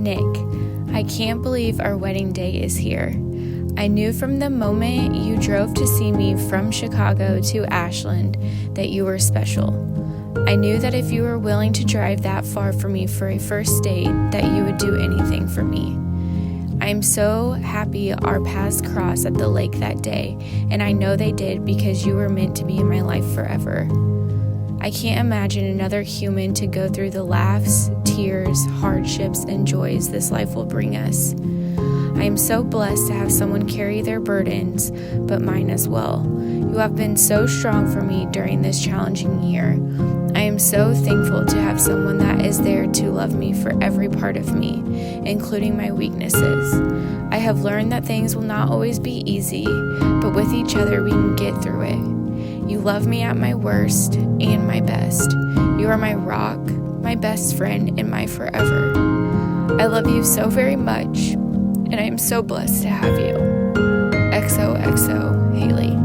Nick, I can't believe our wedding day is here. I knew from the moment you drove to see me from Chicago to Ashland that you were special. I knew that if you were willing to drive that far for me for a first date, that you would do anything for me. I am so happy our paths crossed at the lake that day, and I know they did because you were meant to be in my life forever. I can't imagine another human to go through the laughs, tears, hardships, and joys this life will bring us. I am so blessed to have someone carry their burdens, but mine as well. You have been so strong for me during this challenging year. I am so thankful to have someone that is there to love me for every part of me, including my weaknesses. I have learned that things will not always be easy, but with each other we can get through it. You love me at my worst and my best. You are my rock, my best friend, and my forever. I love you so very much, and I am so blessed to have you. XOXO, Hayley.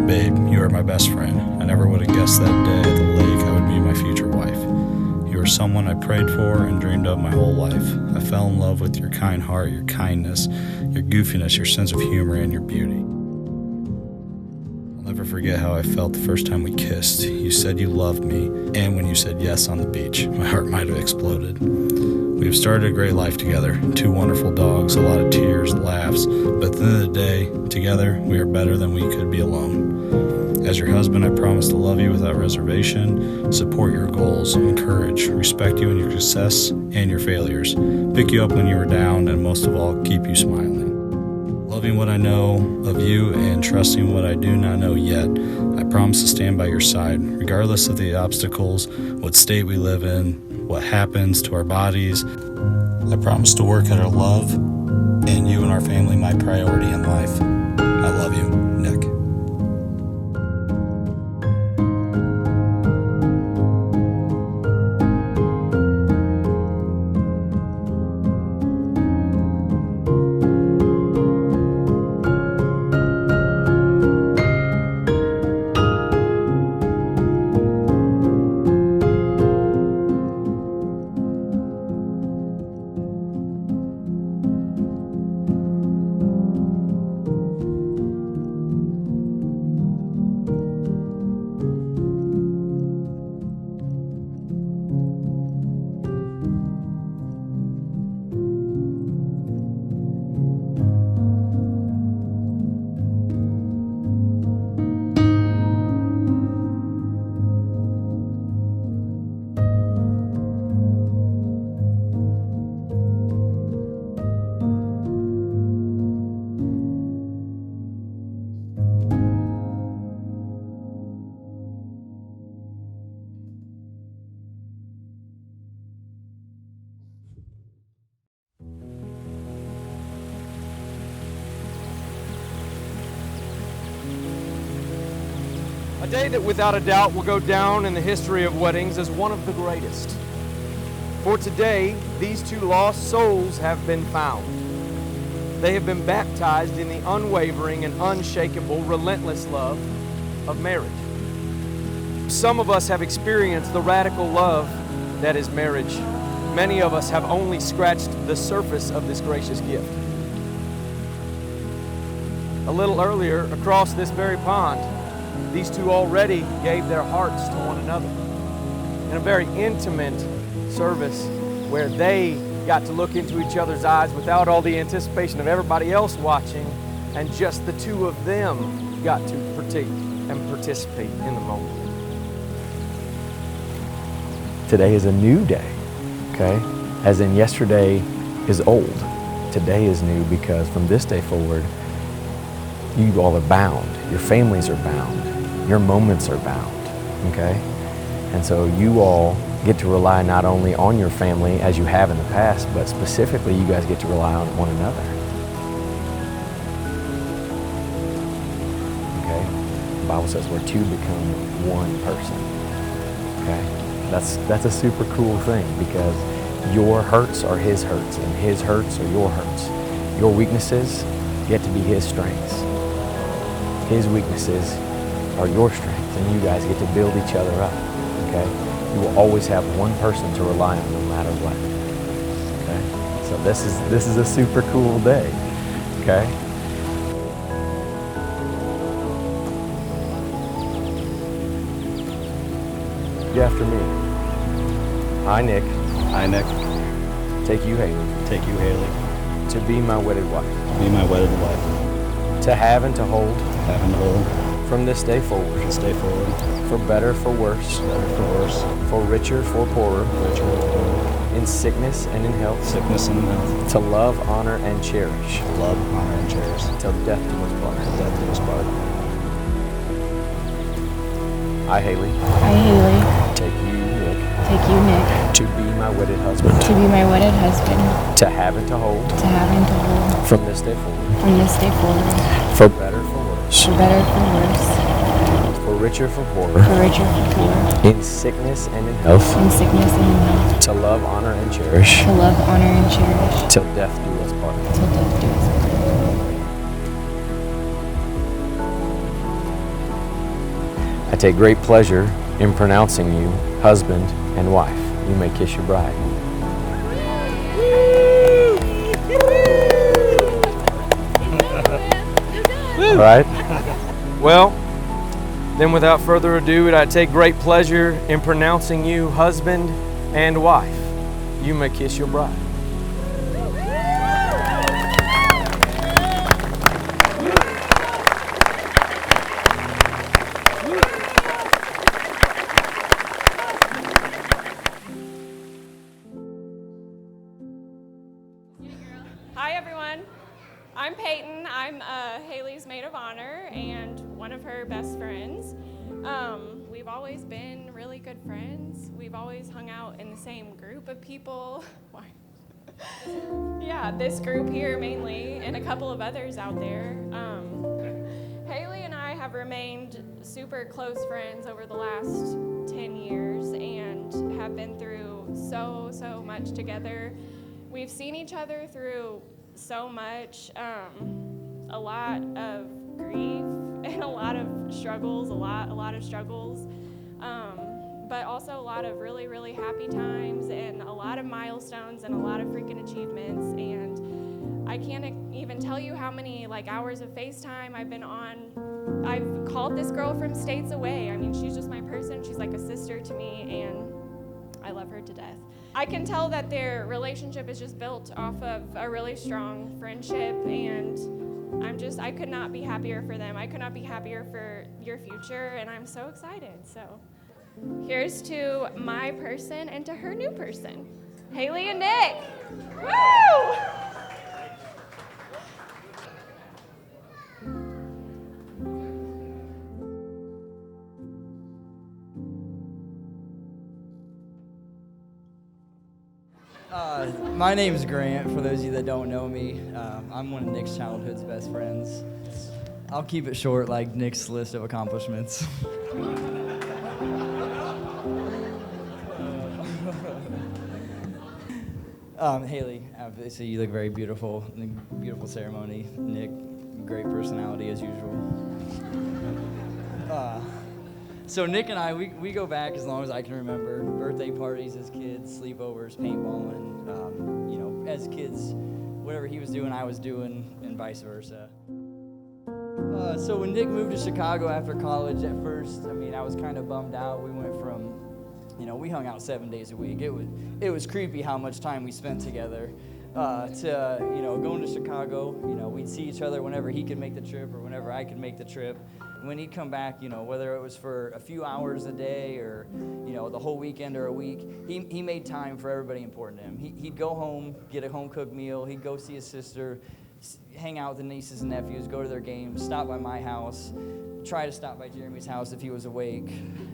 Babe, you are my best friend. I never would have guessed that day at the lake I would be my future wife. You are someone I prayed for and dreamed of my whole life. I fell in love with your kind heart, your kindness, your goofiness, your sense of humor, and your beauty. I'll never forget how I felt the first time we kissed. You said you loved me, and when you said yes on the beach, my heart might have exploded. We have started a great life together. 2 wonderful dogs, a lot of tears, laughs, but at the end of the day, together, we are better than we could be alone. As your husband, I promise to love you without reservation, support your goals, encourage, respect you in your success and your failures, pick you up when you are down, and most of all, keep you smiling. Loving what I know of you and trusting what I do not know yet, I promise to stand by your side, regardless of the obstacles, what state we live in, what happens to our bodies. I promise to work at our love, and you and our family my priority in life. I love you, Nick. A day that without a doubt will go down in the history of weddings as one of the greatest. For today, these 2 lost souls have been found. They have been baptized in the unwavering and unshakable, relentless love of marriage. Some of us have experienced the radical love that is marriage. Many of us have only scratched the surface of this gracious gift. A little earlier, across this very pond, these 2 already gave their hearts to one another in a very intimate service where they got to look into each other's eyes without all the anticipation of everybody else watching, and just the 2 of them got to partake and participate in the moment. Today is a new day, okay? As in yesterday is old. Today is new because from this day forward, you all are bound. Your families are bound. Your moments are bound, okay? And so you all get to rely not only on your family as you have in the past, but specifically you guys get to rely on one another. Okay? The Bible says where 2 become one person. Okay? That's a super cool thing because Your hurts are his hurts, and his hurts are your hurts. Your weaknesses get to be his strengths. His weaknesses are your strengths, and you guys get to build each other up, okay? You will always have one person to rely on no matter what, okay? So this is a super cool day, okay? You after me. I, Nick. I, Nick. Take you, Hayley. Take you, Hayley. To be my wedded wife. Be my wedded wife. To have and to hold. Have and hold. From this day forward. This day forward. For better, for worse. Better, for worse. For richer, for poorer. Richer, for poorer. In sickness and in health. Sickness and in health. To love, honor, and cherish. Love, honor, and cherish. Till death do us part. Till death do us part. I, Hayley. I, Hayley. Take you, Nick. Take you, Nick. To be my wedded husband. To be my wedded husband. To have and to hold. To have and to hold. From this day forward. From this day forward. For better, for worse. For better, for worse. For richer, for poorer. For richer, for poorer. In sickness and in health. In sickness and in health. To love, honor, and cherish. To love, honor, and cherish. Till death do us part. Till death do us part. I take great pleasure in pronouncing you husband and wife. You may kiss your bride. All right? Well, then without further ado, I take great pleasure in pronouncing you husband and wife. You may kiss your bride. Hi everyone, I'm Peyton. I'm Hayley's maid of honor and one of her best friends. We've always been really good friends. We've always hung out in the same group of people. Yeah, this group here mainly, and a couple of others out there. Hayley and I have remained super close friends over the last 10 years and have been through so much together. We've seen each other through so much, a lot of grief and a lot of struggles, a lot of struggles, but also a lot of really happy times and a lot of milestones and a lot of freaking achievements. And I can't even tell you how many hours of FaceTime I've been on. I've called this girl from states away. I mean, she's just my person. She's like a sister to me, and I love her to death. I can tell that their relationship is just built off of a really strong friendship, and I could not be happier for them. I could not be happier for your future, and I'm so excited. So here's to my person and to her new person, Hayley and Nick. Woo! My name's Grant, for those of you that don't know me. I'm one of Nick's childhood's best friends. I'll keep it short, like Nick's list of accomplishments. Hayley, obviously you look very beautiful. Beautiful ceremony. Nick, great personality as usual. So Nick and I, we go back as long as I can remember. Birthday parties as kids, sleepovers, paintballing. As kids, whatever he was doing, I was doing, and vice versa. So when Nick moved to Chicago after college, at first, I was kind of bummed out. We went from, we hung out 7 days a week. It was creepy how much time we spent together. To going to Chicago, we'd see each other whenever he could make the trip or whenever I could make the trip. When he'd come back, whether it was for a few hours a day or, the whole weekend or a week, he made time for everybody important to him. He'd go home, get a home-cooked meal. He'd go see his sister, hang out with the nieces and nephews, go to their games, stop by my house, try to stop by Jeremy's house if he was awake.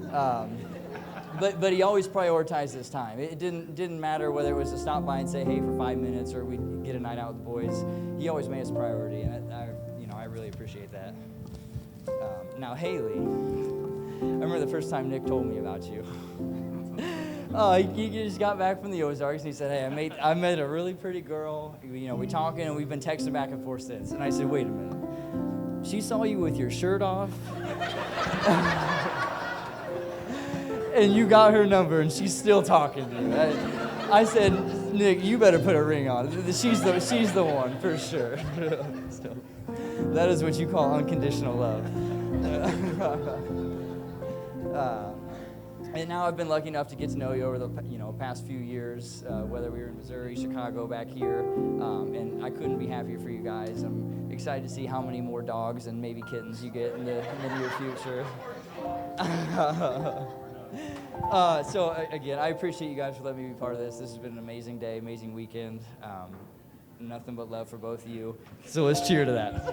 But he always prioritized his time. It didn't matter whether it was to stop by and say hey for 5 minutes or we'd get a night out with the boys. He always made us a priority, and I really appreciate that. Now Hayley, I remember the first time Nick told me about you. He just got back from the Ozarks, and he said, hey, I met a really pretty girl. You know, we talking, and we've been texting back and forth since. And I said, wait a minute. She saw you with your shirt off? And you got her number, and she's still talking to you. I said, Nick, you better put a ring on. She's the one, for sure. So, that is what you call unconditional love. And now I've been lucky enough to get to know you over the past few years, whether we were in Missouri, Chicago, back here, and I couldn't be happier for you guys. I'm excited to see how many more dogs and maybe kittens you get in the near future. So again, I appreciate you guys for letting me be part of this. This has been an amazing day, amazing weekend. Nothing but love for both of you. So let's cheer to that.